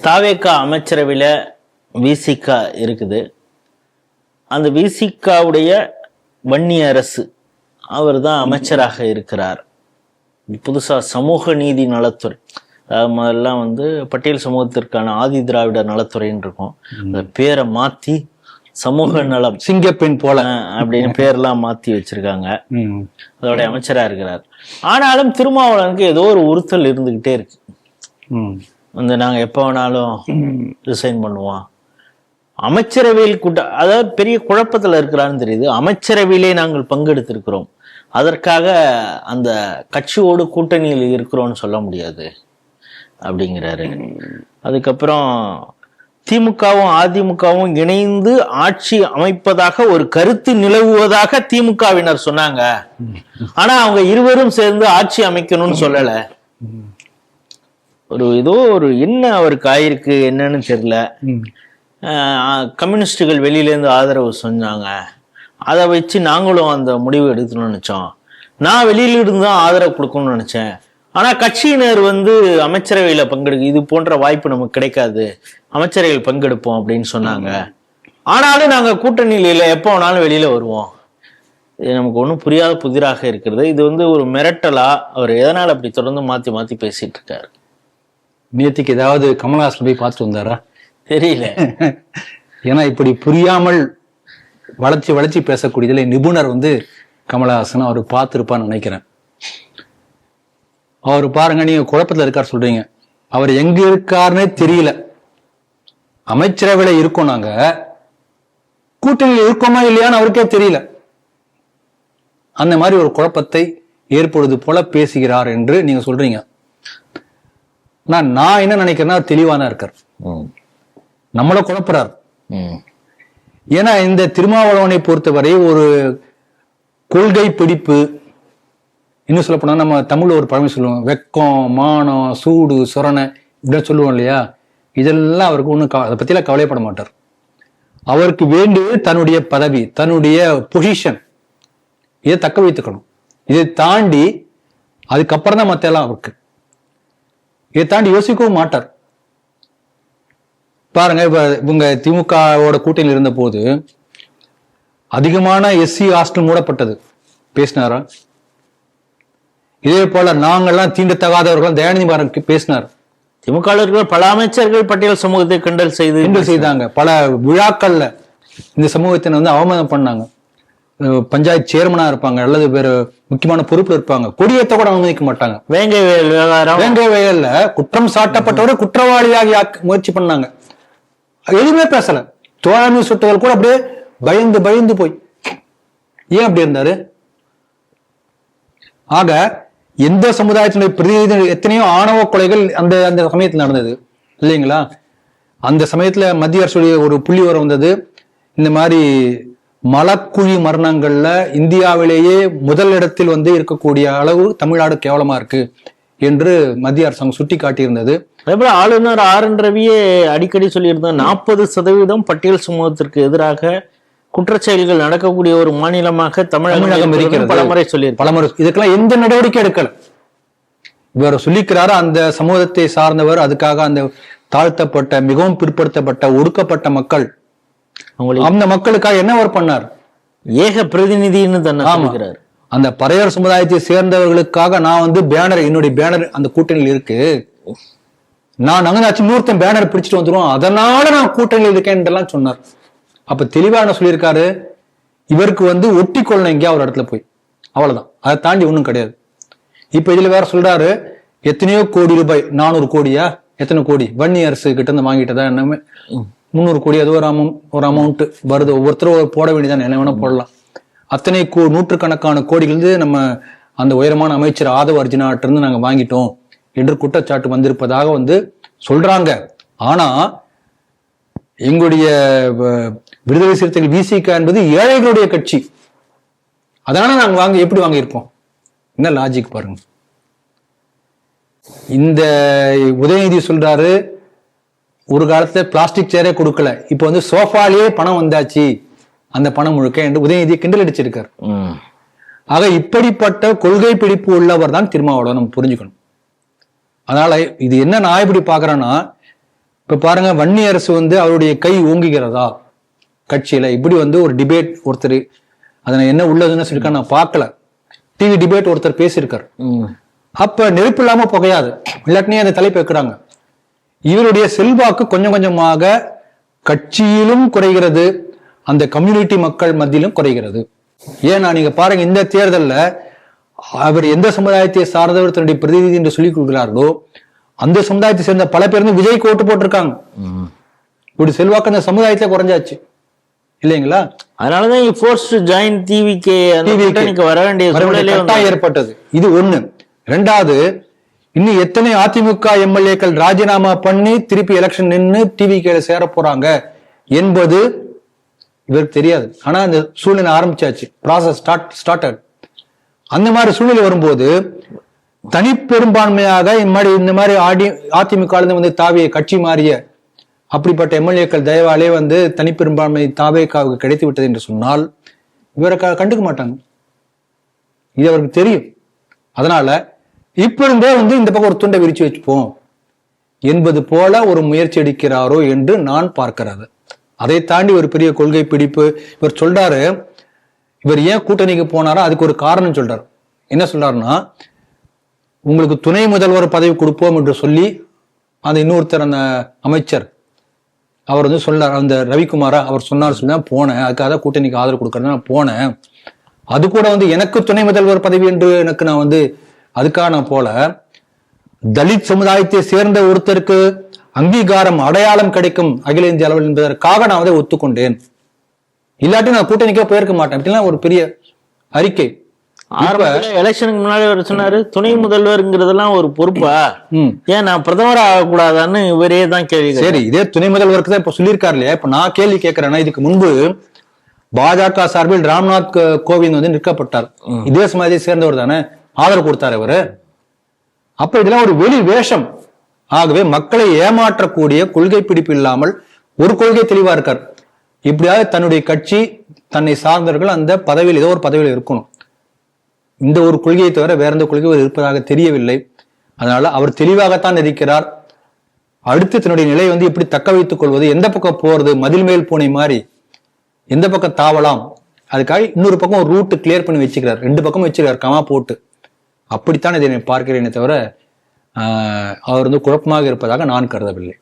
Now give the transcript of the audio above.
தாவேகா அமைச்சரவையில் விசிகா இருக்குது. அந்த விசிகாவுடைய வன்னி அரசு அவர் தான் அமைச்சராக இருக்கிறார். புதுசா சமூக நீதி நலத்துறை, முதல்லாம் பட்டியல் சமூகத்திற்கான ஆதி திராவிட நலத்துறைன்னு இருக்கும். அந்த பேரை மாத்தி சமூக நலம் சிங்கப்பெண் போல அப்படின்னு பேர்லாம் மாத்தி வச்சிருக்காங்க. அதோடைய அமைச்சரா இருக்கிறார். ஆனாலும் திருமாவளவனுக்கு ஏதோ ஒரு உறுத்தல் இருந்துகிட்டே இருக்கு. நாங்க எப்ப வேணாலும் ரிசைன் பண்ணுவோம். அமைச்சரவையில் அதாவது பெரிய குழப்பத்துல இருக்கிறான்னு தெரியுது. அமைச்சரவையிலே நாங்கள் பங்கெடுத்திருக்கிறோம், அதற்காக அந்த கட்சியோடு கூட்டணியில் இருக்கிறோம்னு சொல்ல முடியாது அப்படிங்கிறாரு. அதுக்கப்புறம் திமுகவும் அதிமுகவும் இணைந்து ஆட்சி அமைப்பதாக ஒரு கருத்து நிலவுவதாக திமுகவினர் சொன்னாங்க. ஆனா அவங்க இருவரும் சேர்ந்து ஆட்சி அமைக்கணும்னு சொல்லல. ஏதோ ஒரு என்ன அவருக்கு ஆயிருக்கு என்னன்னு தெரியல. கம்யூனிஸ்டுகள் வெளியிலேருந்து ஆதரவு சொன்னாங்க, அதை வச்சு நாங்களும் அந்த முடிவு எடுக்கணும்னு நினைச்சோம். நான் வெளியில இருந்து தான் ஆதரவு கொடுக்கணும்னு நினைச்சேன். ஆனா கட்சியினர் அமைச்சரவையில பங்கெடுக்க இது போன்ற வாய்ப்பு நமக்கு கிடைக்காது, அமைச்சரவையில் பங்கெடுப்போம் அப்படின்னு சொன்னாங்க. ஆனாலும் நாங்க கூட்டணியில இல்லை, எப்போ வேணாலும் வெளியில வருவோம். இது நமக்கு ஒன்றும் புரியாத புதிராக இருக்கிறது. இது ஒரு மிரட்டலா? அவர் எதனால அப்படி தொடர்ந்து மாத்தி மாத்தி பேசிட்டு இருக்காரு? நேற்றுக்கு ஏதாவது கமல்ஹாசன் போய் பார்த்துட்டு வந்தாரா தெரியல. ஏன்னா இப்படி புரியாமல் வளர்ச்சி வளர்ச்சி பேசக்கூடியதுல நிபுணர் கமல்ஹாசன் அவர் பார்த்துருப்பான்னு நினைக்கிறேன். அவர் பாருங்க, நீங்க குழப்பத்துல இருக்கார் சொல்றீங்க, அவர் எங்க இருக்காருன்னே தெரியல. அமைச்சரவையில இருக்கோம், நாங்க கூட்டணியில் இருக்கோமா இல்லையான்னு அவருக்கே தெரியல. அந்த மாதிரி ஒரு குழப்பத்தை ஏற்படுவது போல பேசுகிறார் என்று நீங்க சொல்றீங்க. நான் என்ன நினைக்கிறேன்னா தெளிவான இருக்கார், நம்மள குழப்புறார். ஏன்னா இந்த திருமாவளவனை பொறுத்தவரை ஒரு கொள்கை பிடிப்பு, இன்னும் சொல்ல போனா நம்ம தமிழ்ல ஒரு பழமை சொல்லுவோம், வெக்கம், மானம், சூடு, சொரணை இப்படின்னு சொல்லுவோம் இல்லையா? இதெல்லாம் அவருக்கு ஒன்றும் அதை பத்திலாம் கவலைப்பட மாட்டார். அவருக்கு வேண்டியது தன்னுடைய பதவி, தன்னுடைய பொசிஷன், இதை தக்க வைத்துக்கணும். இதை தாண்டி அதுக்கப்புறம் தான் மத்த எல்லாம் அவருக்கு. இதை தாண்டி யோசிக்கவும் மாட்டார். பாருங்க, இப்ப இவங்க திமுகவோட கூட்டணியில் இருந்த போது அதிகமான எஸ்சி ஹாஸ்டல் மூடப்பட்டது, பேசினாரா? இதே போல நாங்கள்லாம் தீண்டத்தகாதவர்கள் தயாநிதி மாறன் பேசினார். திமுக பல அமைச்சர்கள் பட்டியல் சமூகத்தை கிண்டல் செய்தாங்க. பல விழாக்கள்ல இந்த சமூகத்தினை அவமானம் பண்ணாங்க. பஞ்சாயத்து சேர்மனா இருப்பாங்க அல்லது வேற முக்கியமான பொறுப்புல இருப்பாங்க, கொடியேற்ற கூட அனுமதிக்க மாட்டாங்க. வேங்கை வயல்ல குற்றம் சாட்டப்பட்டவரை குற்றவாளியாக முயற்சி பண்ணாங்க, எதுவுமே பேசல. தோழமை சுட்டுகள் கூட அப்படியே பயந்து பயந்து போய். ஏன் அப்படி இருந்தாரு? ஆக எந்த சமுதாயத்தினுடைய பிரதிநிதி, எத்தனையோ ஆணவ கொலைகள் அந்த அந்த சமயத்தில் நடந்தது இல்லைங்களா? அந்த சமயத்துல மத்திய அரசுடைய ஒரு புள்ளி வரம் வந்தது. இந்த மாதிரி மலக்குழி மரணங்கள்ல இந்தியாவிலேயே முதல் இடத்தில் இருக்கக்கூடிய அளவு தமிழ்நாடு கேவலமா இருக்கு என்று மத்திய அரசாங்கம் சுட்டி காட்டியிருந்தது. அதேபோல ஆளுநர் ஆர்.என். ரவியே அடிக்கடி சொல்லியிருந்தார், 40% பட்டியல் சமூகத்திற்கு எதிராக குற்றச்செயல்கள் நடக்கக்கூடிய ஒரு மாநிலமாக தமிழகம் இருக்கிறது பலமுறை பலமுறை. இதுக்கெல்லாம் எந்த நடவடிக்கை எடுக்கல. இவர் சொல்லிக்கிறாரு, அந்த சமூகத்தை சார்ந்தவர், அதுக்காக அந்த தாழ்த்தப்பட்ட, மிகவும் பிற்படுத்தப்பட்ட, ஒடுக்கப்பட்ட மக்கள், அந்த மக்களுக்காக என்ன அவர் பண்ணார்? ஏக பிரதிநிதின்னு தானே சொல்லுகிறார். அந்த பறையர் சமுதாயத்தை சேர்ந்தவர்களுக்காக நான் பேனர், என்னுடைய பேனர் அந்த கூட்டணியில் இருக்கு, நான் அங்கனாச்சும் இன்னொருத்தன் பேனர் பிடிச்சிட்டு வந்துருவோம், அதனால நான் கூட்டணியில் இருக்கேன் சொன்னார். அப்ப தெளிவா என்ன சொல்லியிருக்காரு, இவருக்கு ஒட்டி கொள்ளணும் எங்கேயா ஒரு இடத்துல போய், அவ்வளவுதான், அதை தாண்டி ஒண்ணும் கிடையாது. இப்ப இதுல வேற சொல்றாரு, எத்தனையோ கோடி ரூபாய், 400 கோடியா எத்தனை கோடி வன்னி அரசு கிட்ட இருந்து வாங்கிட்டதா, என்னமே 300 கோடி, அது ஒரு அமௌண்ட் வருது, ஒவ்வொருத்தரும் போட வேண்டியதான், என்ன வேணா போடலாம். அத்தனை நூற்றுக்கணக்கான கோடிகள் நம்ம அந்த உயரமான அமைச்சர் ஆதவ அர்ஜுனாட்ட இருந்து நாங்க வாங்கிட்டோம் என்று குற்றச்சாட்டு வந்திருப்பதாக சொல்றாங்க. ஆனா எங்களுடைய விடுதலை சிறுத்தைகள் விசிக என்பது ஏழைகளுடைய கட்சி, அதனால நாங்க எப்படி வாங்கியிருப்போம்? என்ன லாஜிக் பாருங்க. இந்த உதயநிதி சொல்றாரு, ஒரு காலத்துல பிளாஸ்டிக் சேரே கொடுக்கல, இப்ப சோஃபாலேயே பணம் வந்தாச்சு, அந்த பணம் முழுக்க என்று உதயநிதி கிண்டல் அடிச்சிருக்காரு. ஆக இப்படிப்பட்ட கொள்கை பிடிப்பு உள்ளவர் தான் திருமாவளவன், நம்ம புரிஞ்சுக்கணும். அதனால இது என்ன நான் எப்படி பாக்குறேன்னா, இப்ப பாருங்க, வன்னி அரசு வந்து அவருடைய கை ஓங்குகிறதா கட்சியில? இப்படி வந்து ஒரு டிபேட் ஒருத்தர், அதனை என்ன உள்ளதுன்னு சொல்லியிருக்கா நான் பார்க்கல, டிவி டிபேட் ஒருத்தர் பேசியிருக்காரு. அப்ப நெருப்பு இல்லாம புகையாது, இல்லாட்டினே அந்த தலைப்பு வைக்கிறாங்க. இவருடைய செல்வாக்கு கொஞ்சம் கொஞ்சமாக கட்சியிலும் குறைகிறது, அந்த கம்யூனிட்டி மக்கள் மத்தியிலும் குறைகிறது. ஏன்னா நீங்க பாருங்க, இந்த தேர்தல்ல அவர் எந்த சமுதாயத்தை சார்ந்தவர் தன்னுடைய பிரதிநிதி என்று சொல்லிக் கொள்கிறார்களோ அந்த சமுதாயத்தை சேர்ந்த பல பேர் வந்து விஜய்க்கு ஓட்டு போட்டிருக்காங்க. இப்படி செல்வாக்கு அந்த சமுதாயத்துல குறைஞ்சாச்சு இல்லைங்களா? அதனாலதான் ஜாயின் டிவிக்கு வர வேண்டிய கட்டாயம் ஏற்பட்டது. இது ஒண்ணு. ரெண்டாவது, இன்னும் எத்தனை அதிமுக எம்எல்ஏக்கள் ராஜினாமா பண்ணி திருப்பி எலெக்ஷன் நின்று டிவிகேல சேர போறாங்க என்பது இவருக்கு தெரியாது. ஆனா அந்த சூழ்நிலை ஆரம்பிச்சாச்சு, ப்ராசஸ் ஸ்டார்டட். அந்த மாதிரி சூழ்நிலை வரும்போது தனிப்பெரும்பான்மையாக இந்த மாதிரி அதிமுக வந்து தாவிய கட்சி மாறிய அப்படிப்பட்ட எம்எல்ஏக்கள் தயவாலே வந்து தனிப்பெரும்பான்மை தாவேக்காவுக்கு கிடைத்து விட்டது என்று சொன்னால் இவரை கண்டுக்க மாட்டாங்க. இது அவருக்கு தெரியும். அதனால இப்ப இருந்தே வந்து இந்த பக்கம் ஒரு துண்டை விரிச்சு வச்சுப்போம் என்பது போல ஒரு முயற்சி எடுக்கிறாரோ என்று நான் பார்க்கிறது. அதை தாண்டி ஒரு பெரிய கொள்கை பிடிப்பு. இவர் சொல்றாரு, இவர் ஏன் கூட்டணிக்கு போனாரோ அதுக்கு ஒரு காரணம் சொல்றாரு. என்ன சொல்றாருன்னா, உங்களுக்கு துணை முதல்வர் பதவி கொடுப்போம் என்று சொல்லி அந்த இன்னொருத்தர் அந்த அமைச்சர் அவர் வந்து சொன்னார், அந்த ரவிக்குமாரா அவர் சொன்னார், சொல்லி தான் போனேன், அதுக்காக கூட்டணிக்கு ஆதரவு கொடுக்கறது நான் போனேன். அது கூட வந்து எனக்கு துணை முதல்வர் பதவி என்று எனக்கு நான் வந்து அதுக்காக நான் போல, தலித் சமுதாயத்தை சேர்ந்த ஒருத்தருக்கு அங்கீகாரம் அடையாளம் கிடைக்கும் அகில இந்திய அளவில் என்பதற்காக நான் வந்து ஒத்துக்கொண்டேன், இல்லாட்டி நான் கூட்டணிக்கே போயிருக்க மாட்டேன் அப்படின்னா ஒரு பெரிய அறிக்கை. எலெக்ஷனுக்கு முன்னாடி அவர் சொன்னாரு, துணை முதல்வர்ங்கிறதெல்லாம் ஒரு பொறுப்பா, ஏன் நான் பிரதமர் ஆகக்கூடாதான்னு இவரே தான் கேள்வி. சரி, இதே துணை முதல்வருக்கு தான் இப்ப சொல்லியிருக்காரு இல்லையா? இப்ப நான் கேள்வி கேட்கிறேன்னா, இதுக்கு முன்பு பாஜக சார்பில் ராம்நாத் கோவிந்த் வந்து நிற்கப்பட்டார், இதே சமாதியை சேர்ந்தவர் தானே, ஆதரவு கொடுத்தார் இவரு. அப்ப இதெல்லாம் ஒரு வெளி வேஷம். ஆகவே மக்களை ஏமாற்றக்கூடிய கொள்கை பிடிப்பு இல்லாமல் ஒரு கொள்கை தெளிவா இருக்கார். இப்படியாவது தன்னுடைய கட்சி தன்னை சார்ந்தவர்கள் அந்த பதவியில் ஏதோ ஒரு பதவியில் இருக்கணும், இந்த ஒரு கொள்கையை தவிர வேற எந்த கொள்கை இருப்பதாக தெரியவில்லை. அதனால அவர் தெளிவாகத்தான் இருக்கிறார். அடுத்து தன்னுடைய நிலையை வந்து எப்படி தக்க வைத்துக் கொள்வது, எந்த பக்கம் போறது, மதில் மேல் பூனை மாதிரி எந்த பக்கம் தாவலாம், அதுக்காக இன்னொரு பக்கம் ஒரு ரூட் கிளியர் பண்ணி வச்சுக்கிறார், 2 பக்கம் வச்சுக்கிறார் கமா போட்டு. அப்படித்தான் இதை பார்க்கிறேனே தவிர அவர் வந்து குழப்பமாக இருப்பதாக நான் கருதவில்லை.